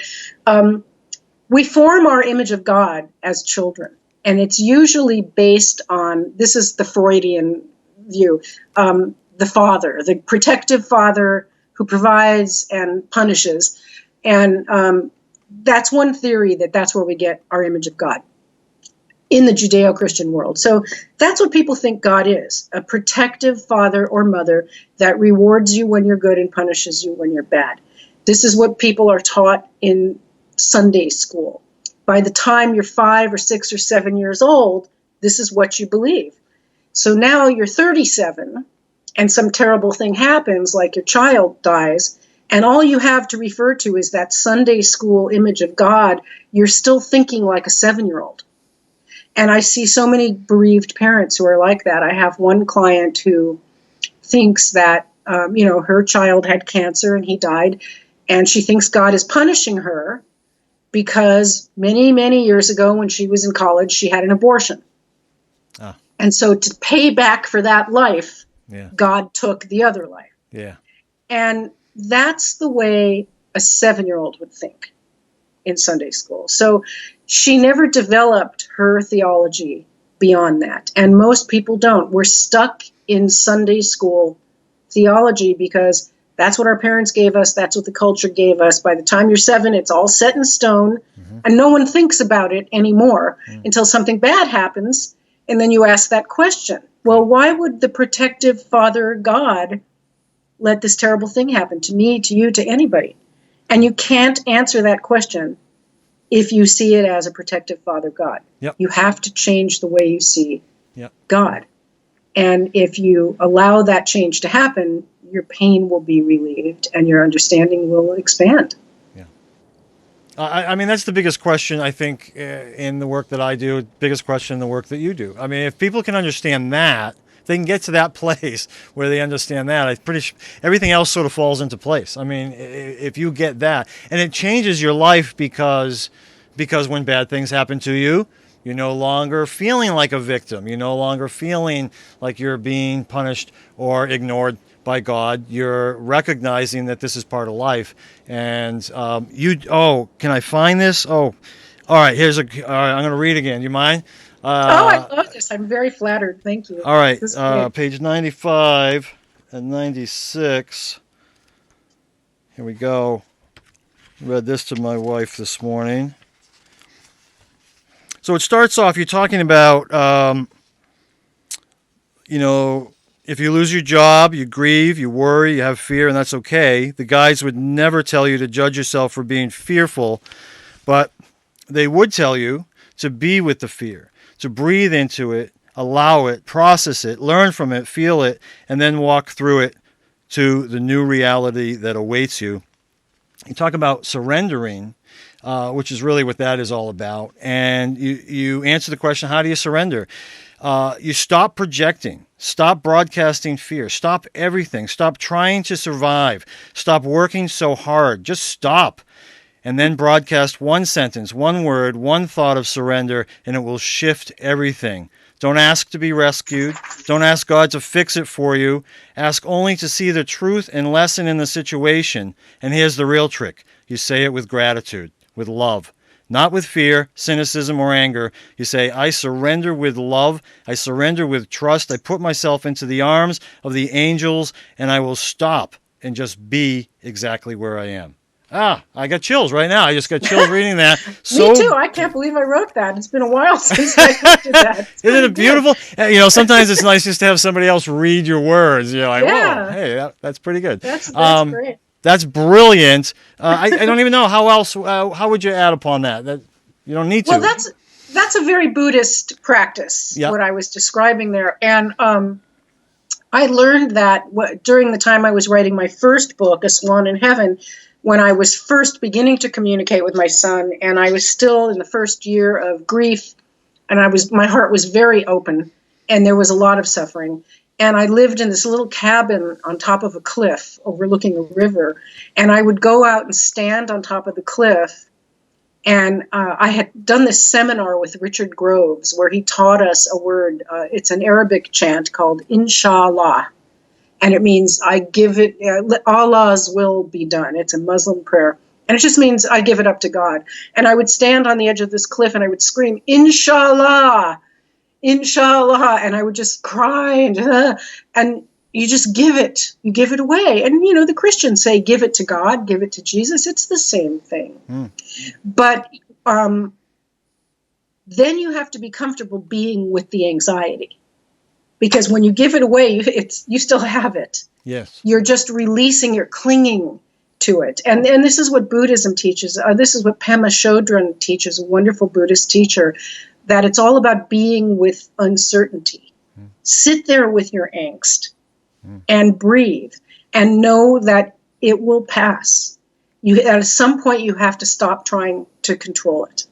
we form our image of God as children. And it's usually based on, this is the Freudian view, the father, the protective father who provides and punishes. And that's one theory, that's where we get our image of God in the Judeo-Christian world. So that's what people think God is, a protective father or mother that rewards you when you're good and punishes you when you're bad. This is what people are taught in Sunday school. By the time you're 5 or 6 or 7 years old, this is what you believe. So now you're 37 and some terrible thing happens, like your child dies, and all you have to refer to is that Sunday school image of God. You're still thinking like a 7-year-old. And I see so many bereaved parents who are like that. I have one client who thinks that, her child had cancer and he died, and she thinks God is punishing her because many, many years ago when she was in college, she had an abortion. And so to pay back for that life, God took the other life.
Yeah.
And that's the way a 7-year-old would think in Sunday school. So she never developed her theology beyond that. And most people don't. We're stuck in Sunday school theology because that's what our parents gave us. That's what the culture gave us. By the time you're 7, it's all set in stone, and no one thinks about it anymore until something bad happens. And then you ask that question. Well, why would the protective Father God let this terrible thing happen to me, to you, to anybody? And you can't answer that question if you see it as a protective Father God.
Yep.
You have to change the way you see
Yep.
God. And if you allow that change to happen, your pain will be relieved and your understanding will expand.
Yeah. I mean, that's the biggest question, I think, in the work that I do, biggest question in the work that you do. I mean, if people can understand that, they can get to that place where they understand that. I'm pretty sure everything else sort of falls into place. I mean, if you get that, and it changes your life because when bad things happen to you, you're no longer feeling like a victim. You're no longer feeling like you're being punished or ignored by God. You're recognizing that this is part of life. And can I find this? Oh, all right. I'm going to read again. Do you mind?
I love this. I'm very flattered. Thank you.
All right. Page 95 and 96. Here we go. Read this to my wife this morning. So it starts off, you're talking about, if you lose your job, you grieve, you worry, you have fear, and that's okay. The guides would never tell you to judge yourself for being fearful, but they would tell you to be with the fear, to breathe into it, allow it, process it, learn from it, feel it, and then walk through it to the new reality that awaits you. You talk about surrendering, which is really what that is all about. And you answer the question, how do you surrender? You stop projecting, stop broadcasting fear, stop everything, stop trying to survive, stop working so hard, just stop. And then broadcast one sentence, one word, one thought of surrender, and it will shift everything. Don't ask to be rescued. Don't ask God to fix it for you. Ask only to see the truth and lesson in the situation. And here's the real trick. You say it with gratitude, with love, not with fear, cynicism, or anger. You say, I surrender with love. I surrender with trust. I put myself into the arms of the angels, and I will stop and just be exactly where I am. I got chills right now. I just got chills reading that.
Me too. I can't believe I wrote that. It's been a while since I did that.
Isn't it beautiful? Sometimes it's nice just to have somebody else read your words. You're like, whoa, hey, that's pretty good.
That's great.
That's brilliant. I don't even know how else. How would you add upon that? That you don't need to.
Well, that's a very Buddhist practice.
Yep.
What I was describing there, and I learned that during the time I was writing my first book, A Swan in Heaven, when I was first beginning to communicate with my son, and I was still in the first year of grief, and my heart was very open, and there was a lot of suffering. And I lived in this little cabin on top of a cliff overlooking a river, and I would go out and stand on top of the cliff. And I had done this seminar with Richard Groves where he taught us a word. It's an Arabic chant called Inshallah. And it means I give it, Allah's will be done. It's a Muslim prayer. And it just means I give it up to God. And I would stand on the edge of this cliff and I would scream, Inshallah, Inshallah. And I would just cry and you just give it. You give it away. And, the Christians say, give it to God, give it to Jesus. It's the same thing. But then you have to be comfortable being with the anxiety. Because when you give it away, you still have it.
Yes.
You're just releasing, you're clinging to it. And this is what Buddhism teaches. This is what Pema Chodron teaches, a wonderful Buddhist teacher, that it's all about being with uncertainty. Sit there with your angst and breathe and know that it will pass. At some point, you have to stop trying to control it.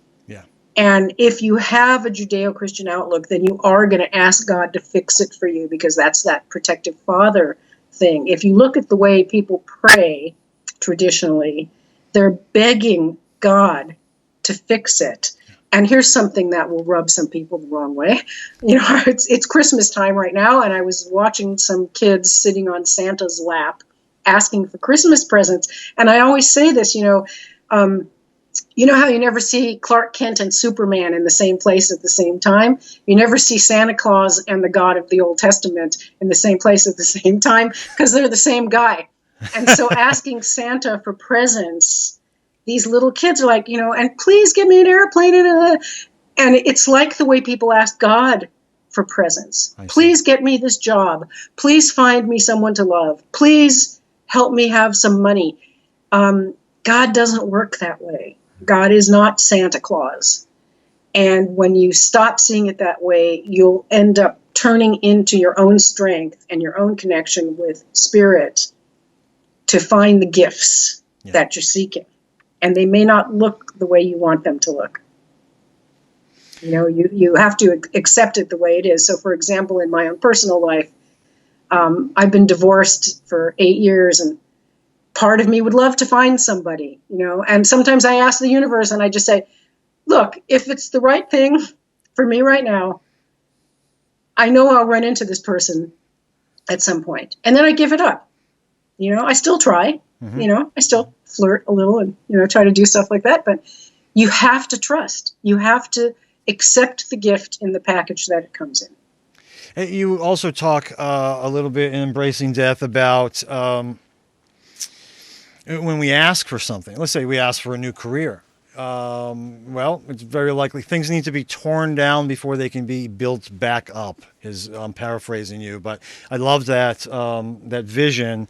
And if you have a Judeo-Christian outlook, then you are going to ask God to fix it for you because that's that protective father thing. If you look at the way people pray traditionally, they're begging God to fix it. And here's something that will rub some people the wrong way. It's Christmas time right now, and I was watching some kids sitting on Santa's lap asking for Christmas presents. And I always say this, You know how you never see Clark Kent and Superman in the same place at the same time? You never see Santa Claus and the God of the Old Testament in the same place at the same time because they're the same guy. And so asking Santa for presents, these little kids are like, and please give me an airplane. And it's like the way people ask God for presents. Please get me this job. Please find me someone to love. Please help me have some money. God doesn't work that way. God is not Santa Claus. And when you stop seeing it that way, you'll end up turning into your own strength and your own connection with spirit to find the gifts that you're seeking. And they may not look the way you want them to look. You have to accept it the way it is. So, for example, in my own personal life, I've been divorced for 8 years, and part of me would love to find somebody, and sometimes I ask the universe and I just say, look, if it's the right thing for me right now, I know I'll run into this person at some point. And then I give it up. I still try, I still flirt a little and, try to do stuff like that. But you have to trust. You have to accept the gift in the package that it comes in.
You also talk a little bit in Embracing Death about when we ask for something. Let's say we ask for a new career. Well, it's very likely things need to be torn down before they can be built back up. I'm paraphrasing you, but I love that that vision.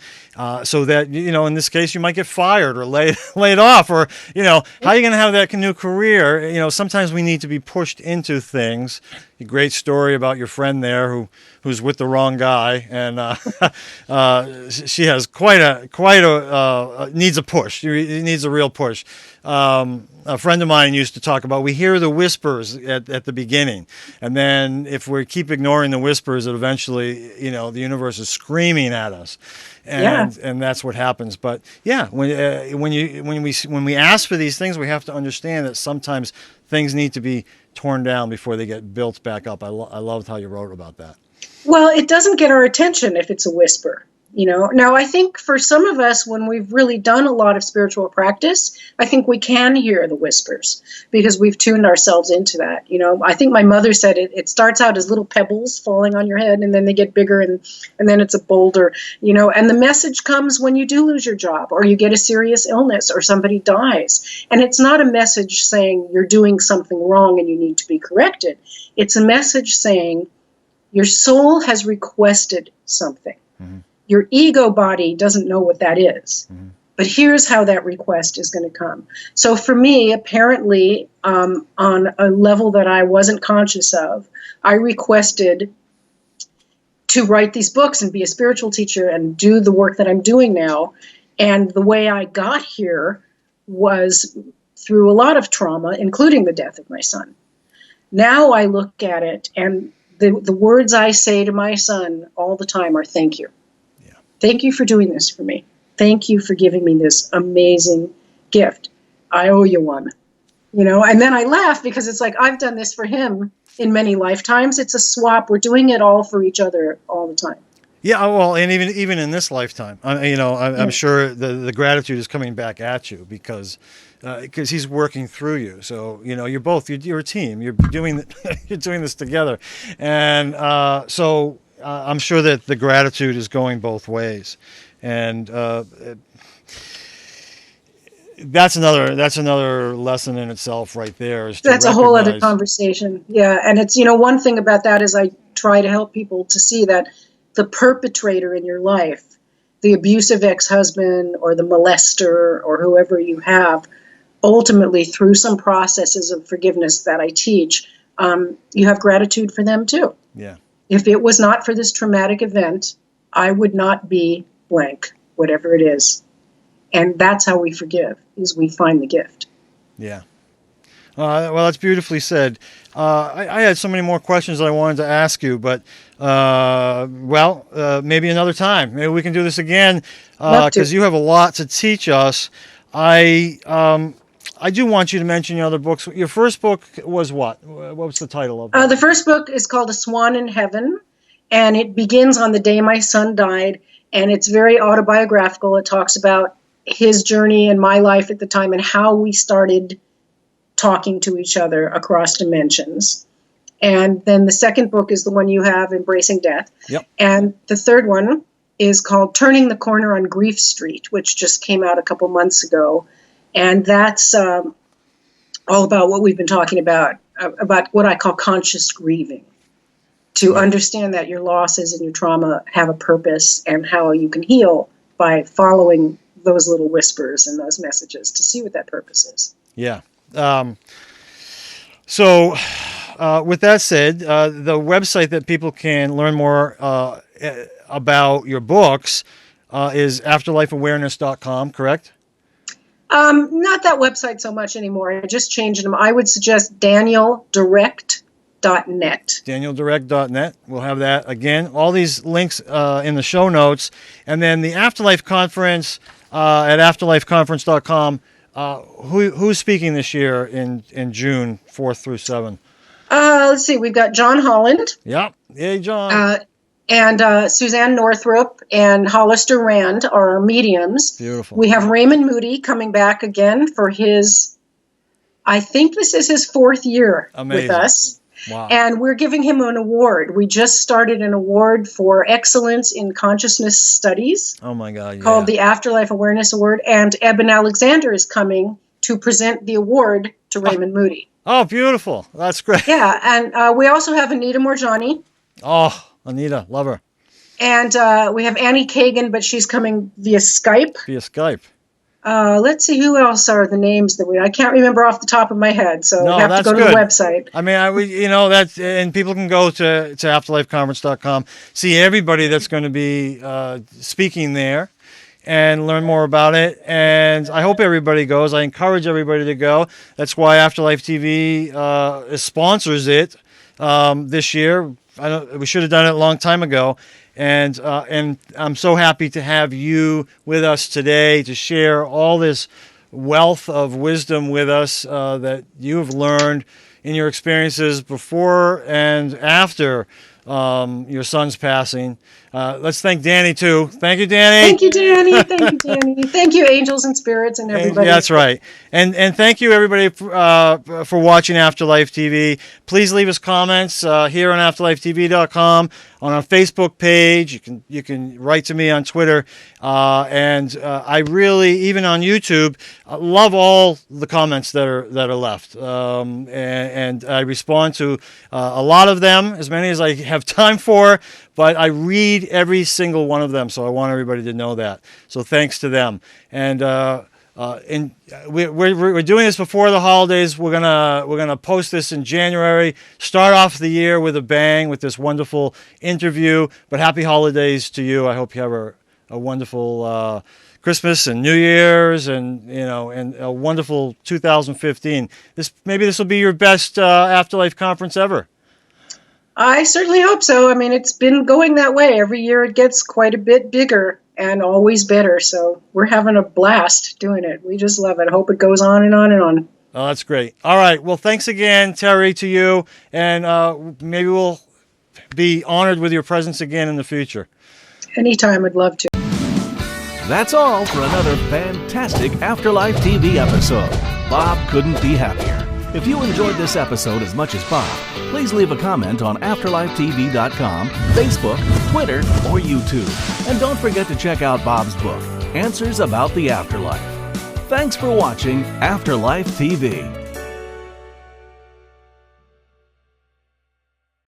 So that in this case, you might get fired or laid off, or how are you going to have that new career? Sometimes we need to be pushed into things. A great story about your friend there who's with the wrong guy, and she has quite a needs a push. She needs a real push. A friend of mine used to talk about, we hear the whispers at the beginning, and then if we keep ignoring the whispers, that eventually, the universe is screaming at us, and that's what happens. But when we ask for these things, we have to understand that sometimes things need to be torn down before they get built back up. I loved how you wrote about that.
Well, it doesn't get our attention if it's a whisper. Now I think for some of us, when we've really done a lot of spiritual practice, I think we can hear the whispers because we've tuned ourselves into that. I think my mother said it starts out as little pebbles falling on your head, and then they get bigger, and then it's a boulder, and the message comes when you do lose your job, or you get a serious illness, or somebody dies. And it's not a message saying you're doing something wrong and you need to be corrected. It's a message saying your soul has requested something. Mm-hmm. Your ego body doesn't know what that is. Mm-hmm. But here's how that request is going to come. So for me, apparently, on a level that I wasn't conscious of, I requested to write these books and be a spiritual teacher and do the work that I'm doing now. And the way I got here was through a lot of trauma, including the death of my son. Now I look at it, and the words I say to my son all the time are thank you. Thank you for doing this for me. Thank you for giving me this amazing gift. I owe you one. And then I laugh because it's like I've done this for him in many lifetimes. It's a swap. We're doing it all for each other all the time.
Yeah, well, and even in this lifetime, I'm sure the gratitude is coming back at you because he's working through you. So you're a team. You're doing this together, and so. I'm sure that the gratitude is going both ways, and that's another lesson in itself, right there.
That's a whole other conversation. Yeah, and it's one thing about that is I try to help people to see that the perpetrator in your life, the abusive ex-husband or the molester or whoever you have, ultimately through some processes of forgiveness that I teach, you have gratitude for them too.
Yeah.
If it was not for this traumatic event, I would not be blank, whatever it is. And that's how we forgive, is we find the gift.
Yeah. Well, that's beautifully said. I had so many more questions I wanted to ask you, but, maybe another time. Maybe we can do this again, because you have a lot to teach us. I do want you to mention your other books. Your first book was what? What was the title of it?
The first book is called A Swan in Heaven, and it begins on the day my son died, and it's very autobiographical. It talks about his journey and my life at the time and how we started talking to each other across dimensions. And then the second book is the one you have, Embracing Death.
Yep.
And the third one is called Turning the Corner on Grief Street, which just came out a couple months ago. And that's all about what we've been talking about what I call conscious grieving. To understand that your losses and your trauma have a purpose and how you can heal by following those little whispers and those messages to see what that purpose is.
Yeah. So with that said, the website that people can learn more about your books is afterlifeawareness.com, correct?
Not that website so much anymore. I just changed them. I would suggest danieldirect.net.
danieldirect.net. We'll have that again. All these links in the show notes. And then the Afterlife Conference at afterlifeconference.com. Who's speaking this year in June 4th through 7th?
Let's see. We've got John Holland.
Yep. Yay, John.
And Suzanne Northrup and Hollister Rand are our mediums.
Beautiful.
We have Raymond Moody coming back again for I think this is his 4th year with us.
Wow.
And we're giving him an award. We just started an award for excellence in consciousness studies.
Oh, my God. Yeah.
Called the Afterlife Awareness Award. And Eben Alexander is coming to present the award to Raymond Moody.
Oh, beautiful. That's great.
Yeah. And we also have Anita Morjani.
Oh, Anita, love her.
And we have Annie Kagan, but she's coming via Skype. Let's see, who else are the names that I can't remember off the top of my head, so I have to go to the website.
I mean, and people can go to afterlifeconference.com, see everybody that's going to be speaking there and learn more about it. And I hope everybody goes. I encourage everybody to go. That's why Afterlife TV sponsors it this year. We should have done it a long time ago. And I'm so happy to have you with us today to share all this wealth of wisdom with us that you have learned in your experiences before and after your son's passing. Let's thank Danny, too. Thank you, Danny.
Thank you, Danny. Thank you, Danny. Thank you, angels and spirits and everybody.
That's right. And thank you, everybody, for watching Afterlife TV. Please leave us comments here on afterlifetv.com, on our Facebook page. You can write to me on Twitter. And I really, even on YouTube, love all the comments that are left. And I respond to a lot of them, as many as I have time for, but I read every single one of them, so I want everybody to know that. So thanks to them. And we're doing this before the holidays. We're gonna post this in January. Start off the year with a bang with this wonderful interview. But happy holidays to you. I hope you have a wonderful Christmas and New Year's, and a wonderful 2015. This will be your best Afterlife conference ever.
I certainly hope so. I mean, it's been going that way. Every year it gets quite a bit bigger and always better. So we're having a blast doing it. We just love it. I hope it goes on and on and on.
Oh, that's great. All right. Well, thanks again, Terri, to you. And maybe we'll be honored with your presence again in the future.
Anytime, I'd love to.
That's all for another fantastic Afterlife TV episode. Bob couldn't be happier. If you enjoyed this episode as much as Bob, please leave a comment on afterlifetv.com, Facebook, Twitter, or YouTube. And don't forget to check out Bob's book, Answers About the Afterlife. Thanks for watching Afterlife TV.